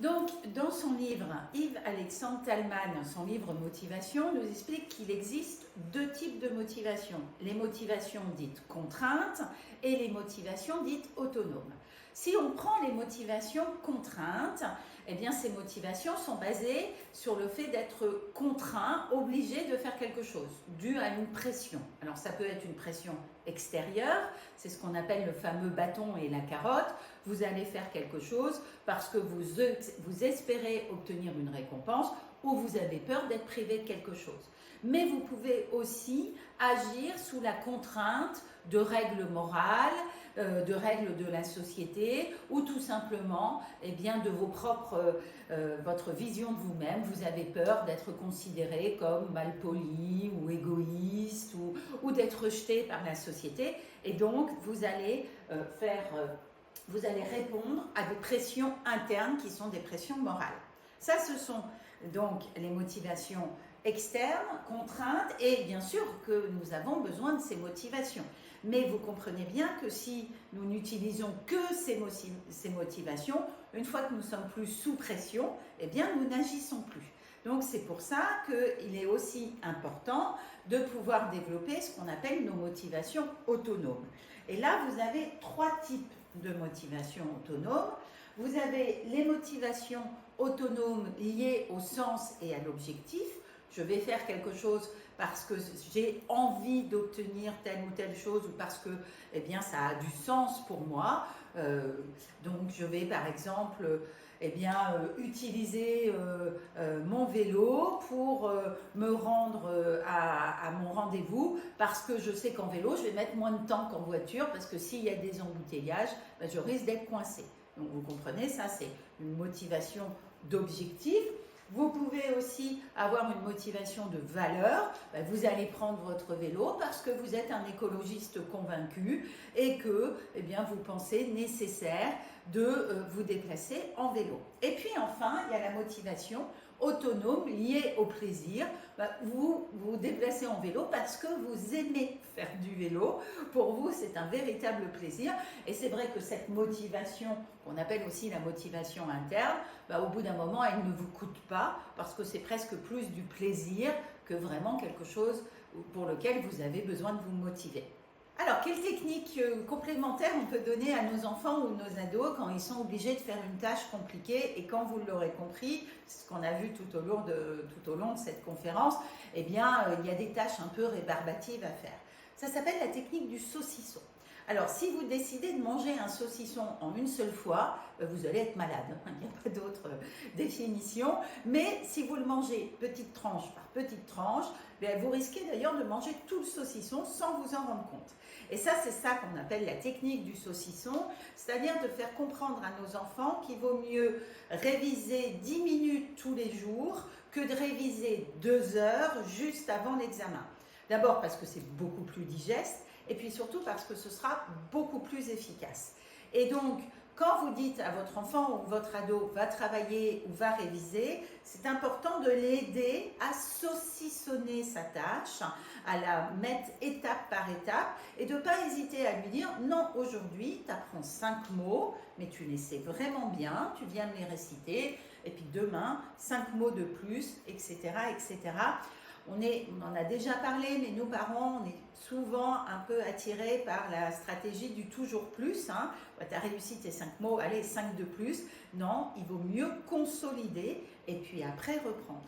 Donc, dans son livre, Yves-Alexandre Thalmann, son livre Motivation, nous explique qu'il existe deux types de motivation. Les motivations dites contraintes et les motivations dites autonomes. Si on prend les motivations contraintes, eh bien ces motivations sont basées sur le fait d'être contraint, obligé de faire quelque chose, dû à une pression. Alors ça peut être une pression extérieure, c'est ce qu'on appelle le fameux bâton et la carotte. Vous allez faire quelque chose parce que vous espérez obtenir une récompense ou vous avez peur d'être privé de quelque chose. Mais vous pouvez aussi agir sous la contrainte de règles morales, de règles de la société ou tout simplement de votre vision de vous-même. Vous avez peur d'être considéré comme malpoli ou égoïste ou d'être rejeté par la société et donc vous allez répondre à des pressions internes qui sont des pressions morales. Ça, ce sont donc les motivations externes, contraintes, et bien sûr que nous avons besoin de ces motivations. Mais vous comprenez bien que si nous n'utilisons que ces motivations, une fois que nous sommes plus sous pression, eh bien nous n'agissons plus. Donc c'est pour ça qu'il est aussi important de pouvoir développer ce qu'on appelle nos motivations autonomes. Et là, vous avez trois types de motivations autonomes. Vous avez les motivations autonomes liées au sens et à l'objectif. Je vais faire quelque chose parce que j'ai envie d'obtenir telle ou telle chose ou parce que ça a du sens pour moi. Donc je vais par exemple utiliser mon vélo pour me rendre à mon rendez-vous parce que je sais qu'en vélo je vais mettre moins de temps qu'en voiture parce que s'il y a des embouteillages, je risque d'être coincé. Donc vous comprenez, ça c'est une motivation d'objectif. Vous pouvez aussi avoir une motivation de valeur. Vous allez prendre votre vélo parce que vous êtes un écologiste convaincu et que vous pensez nécessaire de vous déplacer en vélo. Et puis enfin, il y a la motivation autonome liée au plaisir. Vous vous déplacez en vélo parce que vous aimez faire du vélo. Pour vous, c'est un véritable plaisir. Et c'est vrai que cette motivation, qu'on appelle aussi la motivation interne, au bout d'un moment, elle ne vous coûte pas parce que c'est presque plus du plaisir que vraiment quelque chose pour lequel vous avez besoin de vous motiver. Alors, quelles techniques complémentaires on peut donner à nos enfants ou nos ados quand ils sont obligés de faire une tâche compliquée et quand vous l'aurez compris, ce qu'on a vu tout au long de cette conférence, il y a des tâches un peu rébarbatives à faire. Ça s'appelle la technique du saucisson. Alors, si vous décidez de manger un saucisson en une seule fois, vous allez être malade. Il n'y a pas d'autre définition. Mais si vous le mangez petite tranche par petite tranche, vous risquez d'ailleurs de manger tout le saucisson sans vous en rendre compte. Et ça, c'est ça qu'on appelle la technique du saucisson, c'est-à-dire de faire comprendre à nos enfants qu'il vaut mieux réviser 10 minutes tous les jours que de réviser 2 heures juste avant l'examen. D'abord parce que c'est beaucoup plus digeste, et puis surtout parce que ce sera beaucoup plus efficace. Et donc, quand vous dites à votre enfant ou votre ado va travailler ou va réviser, c'est important de l'aider à saucissonner sa tâche, à la mettre étape par étape et de ne pas hésiter à lui dire non, aujourd'hui tu apprends 5 mots, mais tu les sais vraiment bien, tu viens de les réciter, et puis demain 5 mots de plus, etc. etc. On en a déjà parlé, mais nous parents, on est souvent un peu attirés par la stratégie du toujours plus. Tu as réussi tes 5 mots, allez, 5 de plus. Non, il vaut mieux consolider et puis après reprendre.